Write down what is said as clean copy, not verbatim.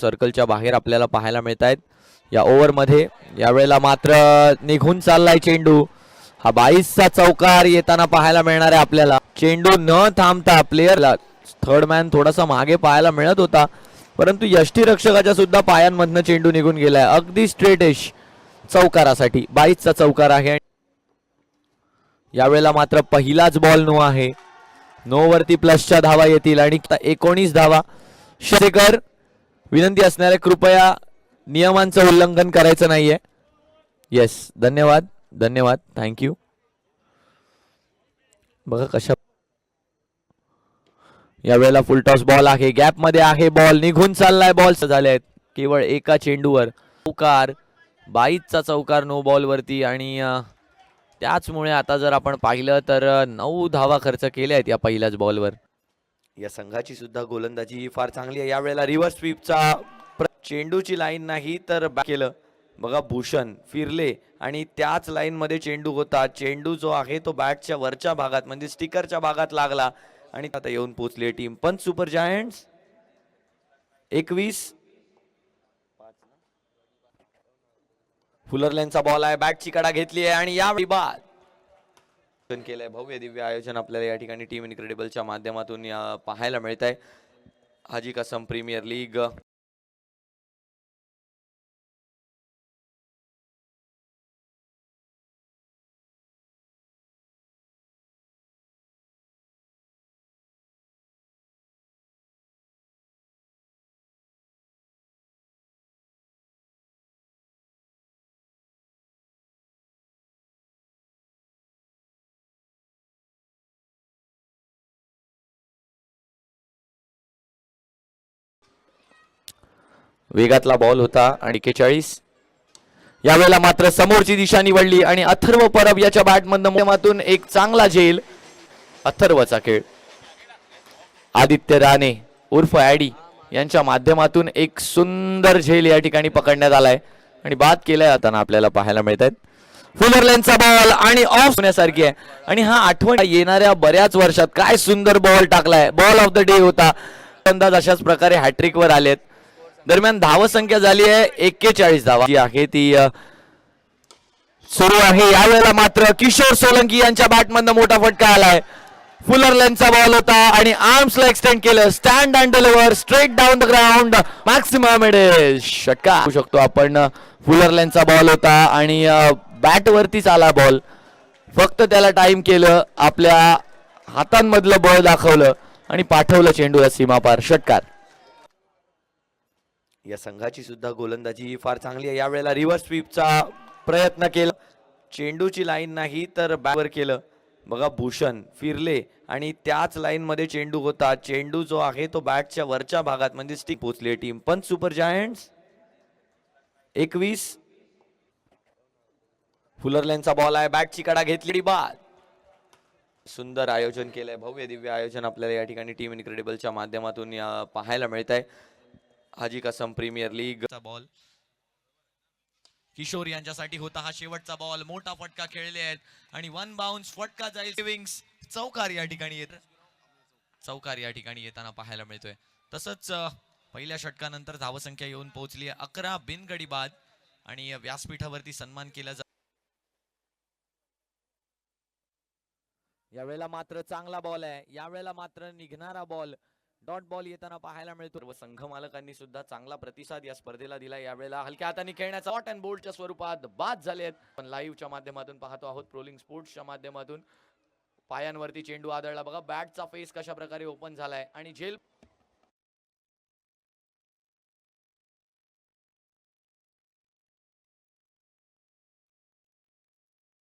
सर्कलच्या बाहेर आपल्याला पाहायला मिळत आहेत या ओव्हरमध्ये। यावेळेला मात्र निघून चाललाय चेंडू, हा 22चा चौकार येताना पाहायला मिळणार आहे आपल्याला। चेंडू न थांबता प्लेयरला थर्ड मॅन थोडासा मागे पाहायला मिळत होता, परंतु यष्टीरक्षकाच्या सुद्धा पायांमधनं चेंडू निघून गेलाय अगदी स्ट्रेट एश चौकारासाठी। 22चा चौकार आहे। यावेळेला मात्र पहिलाच बॉल नो आहे, नो वरती प्लसच्या धावा येतील आणि 19 धावा। शेकर विनंती असणारे कृपया नियमांचं उल्लंघन करायचं नाहीये। येस, धन्यवाद धन्यवाद, थँक्यू। बघा कशा यावेळेला फुल टॉस बॉल आहे, गॅप मध्ये आहे बॉल, निघून चाललाय बॉल झाले आहेत केवळ एका चेंडूवर। चौकार 22चा चौकार नो बॉल वरती आणि त्याचमुळे आता जर आपण पाहिलं तर 9 धावा खर्च केल्या आहेत या पहिल्याच बॉलवर। या संघाची सुद्धा गोलंदाजी फार चांगली आहे। यावेळेला रिव्हर्स स्वीपचा चेंडूची लाईन नाही तर बॅक केलं, बघा भूषण फिरले आणि त्याच लाईन मध्ये चेंडू होता। चेंडू जो आहे तो बॅटच्या वरच्या भागात म्हणजे स्टिकरच्या भागात लागला आणि आता येऊन पोहोचली टीम पंच सुपर जायंट्स 21। फुलरलँडचा बॉल आहे, बॅटची कडा घेतली आहे आणि यावेळी बाद केलंय। भव्य दिव्य आयोजन आपल्याला या ठिकाणी टीम इनक्रेडिबलच्या माध्यमातून पाहायला मिळत आहे। हाजी कसम प्रीमियर लीग वेगातला बॉल होता आणि 41। यावेळेला मात्र समोरची दिशा निवडली आणि अथर्व परब याच्या बॅटमधनं माध्यमातून एक चांगला झेल। अथर्वचा खेळ आदित्य राणे उर्फ ॲडी यांच्या माध्यमातून एक सुंदर झेल या ठिकाणी पकडण्यात आलाय आणि बाद केलाय आता आपल्याला पाहायला मिळत आहेत। फुलरलँडचा बॉल आणि ऑफ होण्यासारखी आहे आणि हा आठवण येणाऱ्या बऱ्याच वर्षात काय सुंदर बॉल टाकलाय, बॉल ऑफ द डे होता। अंदाज अशाच प्रकारे हॅट्रिक वर आलेत। दरम्यान धाव संख्या झाली आहे 41 धावा जी आहे ती सुरू आहे। यावेळेला मात्र किशोर सोलंकी यांच्या बॅटमधनं मोठा फटका आलाय। फुलरलँडचा बॉल होता आणि आर्म्सला एक्सटेंड केलं, stand and deliver straight down the ground, maximum mid षटकार होऊ शकतो आपण। फुलरलँडचा बॉल होता आणि बॅट वरतीच आला बॉल, फक्त त्याला टाइम केलं, आपल्या हातांमधलं बॉल दाखवलं आणि पाठवलं चेंडू सीमापार, षटकार। या संघाची सुद्धा गोलंदाजी फार चांगली आहे। यावेळेला रिव्हर्स स्वीपचा प्रयत्न केला, चेंडूची लाईन नाही तर बॅकवर केलं, बघा भूषण फिरले आणि त्याच लाईन मध्ये चेंडू होता। चेंडू जो आहे तो बॅटच्या वरच्या भागात म्हणजे स्टिक पोहोचली टीम पंच सुपर जायंट्स 21। फुलरलँडचा बॉल आहे, बॅटची कडा घेतली, बाद। सुंदर आयोजन केलंय, भव्य दिव्य आयोजन आपल्याला या ठिकाणी टीम इनक्रेडिबलच्या माध्यमातून पाहायला मिळत आहे। हाजी कसम प्रीमियर लीग बॉल किशोर यांच्यासाठी होता हा शेवटचा बॉल, मोठा फटका खेळले आहेत आणि वन बाउन्स फटका जाईल, सेव्हिंग्स चौकार या ठिकाणी येताना पाहायला मिळतोय। तसंच पहिल्या षटकानंतर धावसंख्या येऊन पोहोचली 11 बिनगडी बाद आणि व्यासपीठावरती सन्मान केला जातो। यावेळेला मात्र चांगला बॉल आहे, यावेळेला मात्र निघणारा बॉल डॉट बॉल येताना पाहायला मिळतो। सर्व संघ मालकांनी सुद्धा चांगला प्रतिसाद या स्पर्धेला दिला। यावेळेला हलक्या हाताने खेळण्याचा शॉट अँड बोल्डच्या स्वरूपात बाद झालेत। पण लाईव्हच्या माध्यमातून पाहतो आहोत, प्रोलिंग स्पोर्ट्सच्या माध्यमातून पायांवरती चेंडू आदळला, बघा बॅटचा फेस कशा प्रकारे ओपन झालाय आणि झेल